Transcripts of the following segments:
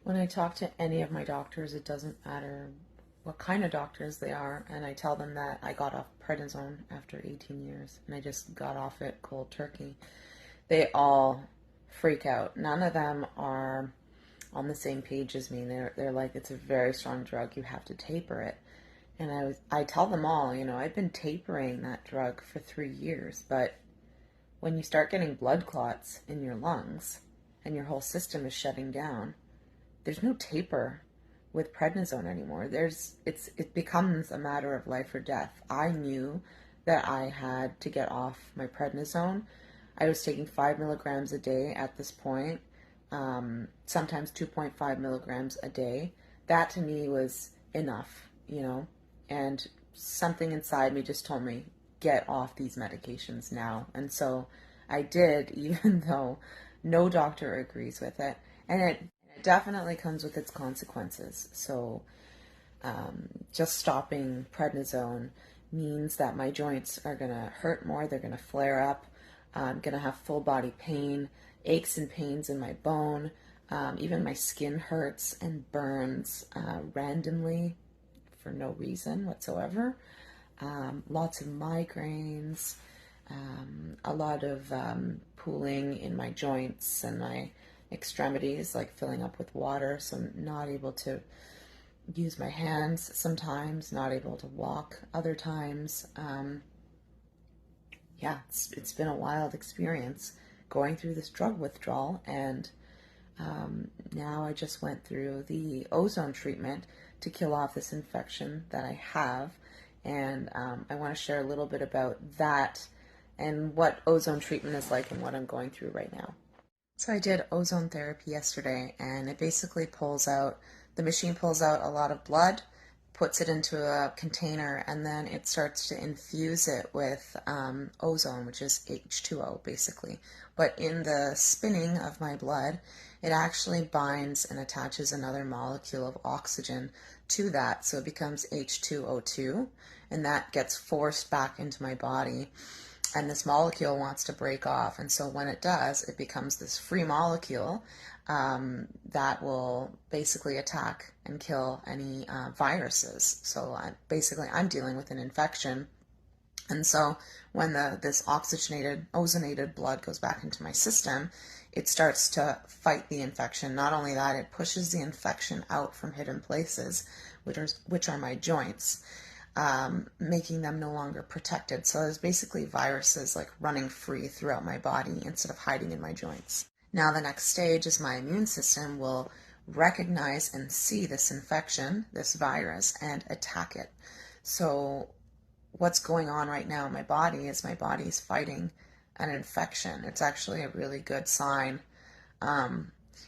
When I talk to any of my doctors, it doesn't matter what kind of doctors they are, and I tell them that I got off prednisone after 18 years and I just got off it cold turkey. They all freak out. None of them are on the same page as me. They're like, it's a very strong drug. You have to taper it. And I tell them all, I've been tapering that drug for 3 years, but when you start getting blood clots in your lungs and your whole system is shutting down, there's no taper with prednisone anymore. It becomes a matter of life or death. I knew that I had to get off my prednisone. I was taking 5 milligrams a day at this point, sometimes 2.5 milligrams a day. That to me was enough. And something inside me just told me, get off these medications now. And so I did, even though no doctor agrees with it. And it definitely comes with its consequences. So just stopping prednisone means that my joints are going to hurt more. They're going to flare up. I'm going to have full body pain, aches and pains in my bone. Even my skin hurts and burns randomly for no reason whatsoever. Lots of migraines, a lot of pooling in my joints and my extremities, like filling up with water, so I'm not able to use my hands sometimes, not able to walk other times. Yeah, it's been a wild experience going through this drug withdrawal, and now I just went through the ozone treatment to kill off this infection that I have, and I want to share a little bit about that and what ozone treatment is like and what I'm going through right now. So I did ozone therapy yesterday, and it basically the machine pulls out a lot of blood, puts it into a container, and then it starts to infuse it with ozone, which is H2O basically. But in the spinning of my blood, it actually binds and attaches another molecule of oxygen to that, so it becomes H2O2, and that gets forced back into my body. And this molecule wants to break off, and so when it does, it becomes this free molecule that will basically attack and kill any viruses. So I'm dealing with an infection, and so when this oxygenated, ozonated blood goes back into my system, it starts to fight the infection. Not only that, it pushes the infection out from hidden places, which are my joints. Making them no longer protected. So there's basically viruses like running free throughout my body instead of hiding in my joints. Now the next stage is my immune system will recognize and see this infection, this virus, and attack it. So what's going on right now in my body is my body's fighting an infection. It's actually a really good sign.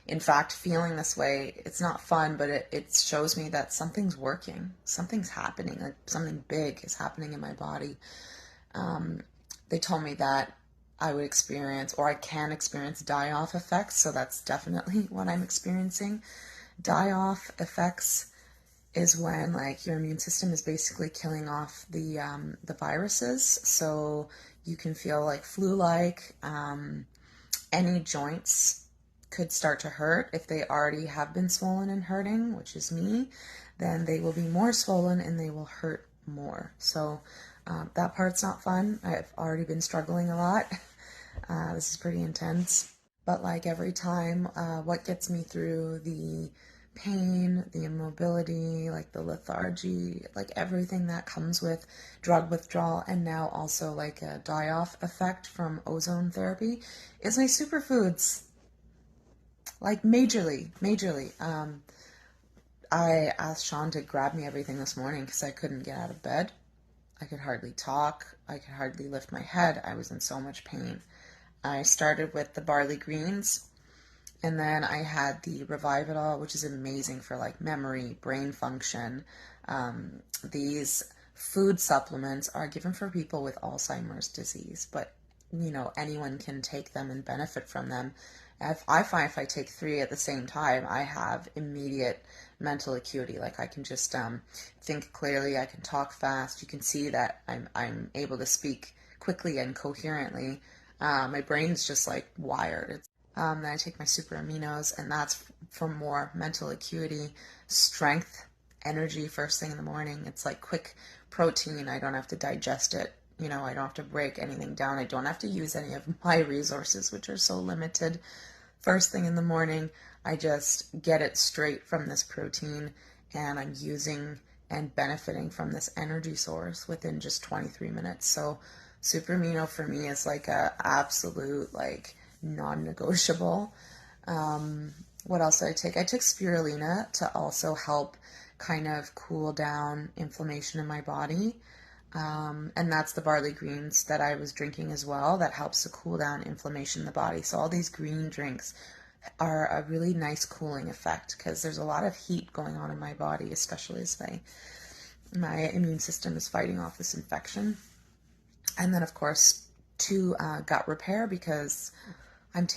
In fact, feeling this way, it's not fun, but it shows me that something's working, something's happening, like something big is happening in my body. They told me that I would experience, or I can experience, die-off effects, so that's definitely what I'm experiencing. Die-off effects is when like your immune system is basically killing off the viruses, so you can feel like flu-like. Any joints could start to hurt. If they already have been swollen and hurting, which is me, then they will be more swollen and they will hurt more. So that part's not fun. I've already been struggling a lot. This is pretty intense. But like every time, what gets me through the pain, the immobility, like the lethargy, like everything that comes with drug withdrawal, and now also like a die-off effect from ozone therapy, is my superfoods. Like majorly. I asked Sean to grab me everything this morning because I couldn't get out of bed. I could hardly talk. I could hardly lift my head. I was in so much pain. I started with the barley greens, and then I had the Revive It All, which is amazing for like memory, brain function. These food supplements are given for people with Alzheimer's disease, but anyone can take them and benefit from them. I find if I take 3 at the same time, I have immediate mental acuity. Like I can just think clearly, I can talk fast. You can see that I'm able to speak quickly and coherently. My brain's just like wired. Then I take my super aminos, and that's for more mental acuity, strength, energy first thing in the morning. It's like quick protein. I don't have to digest it. You know, I don't have to break anything down. I don't have to use any of my resources, which are so limited. First thing in the morning, I just get it straight from this protein, and I'm using and benefiting from this energy source within just 23 minutes. So super amino for me is like a absolute like non-negotiable. What else did I take? I took spirulina to also help kind of cool down inflammation in my body. And that's the barley greens that I was drinking as well. That helps to cool down inflammation in the body. So all these green drinks are a really nice cooling effect because there's a lot of heat going on in my body, especially as my immune system is fighting off this infection. And then, of course, to gut repair because I'm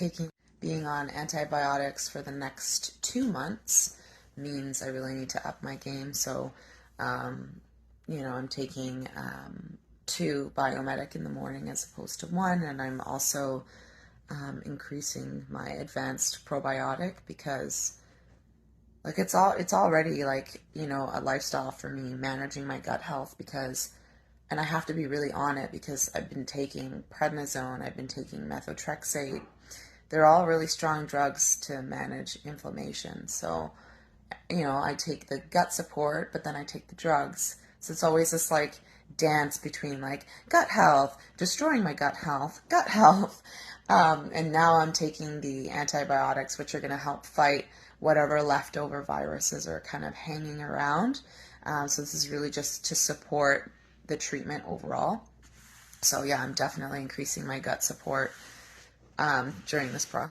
being on antibiotics for the next 2 months means I really need to up my game. So, I'm taking 2 Biomedic in the morning as opposed to 1, and I'm also increasing my advanced probiotic because like it's already like, a lifestyle for me managing my gut health and I have to be really on it because I've been taking prednisone, I've been taking methotrexate. They're all really strong drugs to manage inflammation. So, I take the gut support, but then I take the drugs. So it's always this like dance between like gut health, destroying my gut health, gut health. And now I'm taking the antibiotics, which are going to help fight whatever leftover viruses are kind of hanging around. So this is really just to support the treatment overall. So yeah, I'm definitely increasing my gut support during this process.